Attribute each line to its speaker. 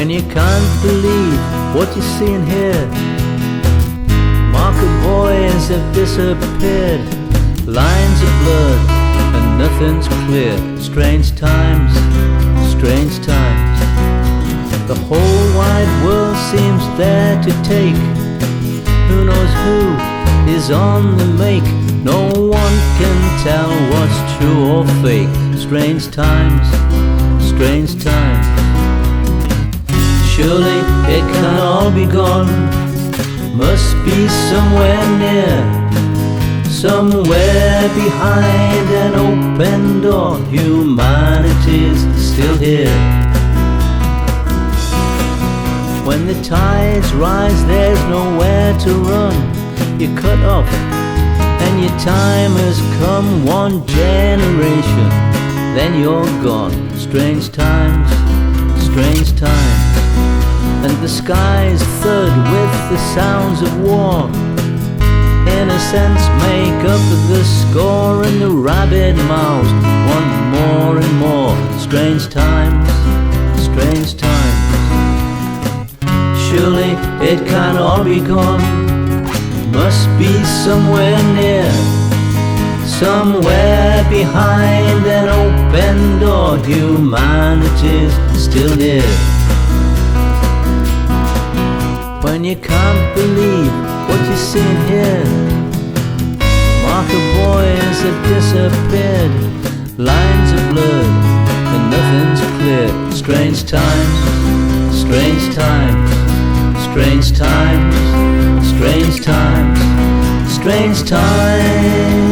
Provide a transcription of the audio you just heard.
Speaker 1: when you can't believe what you see and hear. Market boys have disappeared, lines are blurred and nothing's clear. Strange times, strange times. The whole wide world seems there to take. Who knows who is on the make? No one can tell what's true or fake. Strange times, strange times. Surely it can all be gone, must be somewhere near, somewhere behind an open door. Humanity's still here. When the tides rise, there's nowhere to run. You're cut off and your time has come. One generation, then you're gone. Strange times, strange times. And the skies thud with the sounds of war. Innocents make up the score, and the rabid mouths want more and more. Strange times, strange times. Surely it can all be gone, must be somewhere near, somewhere behind an open door. Humanity's still near. When you can't believe what you see and hear, marker boys have disappeared, lines are blurred and nothing's clear. Strange times, strange times, strange times, strange times, strange times.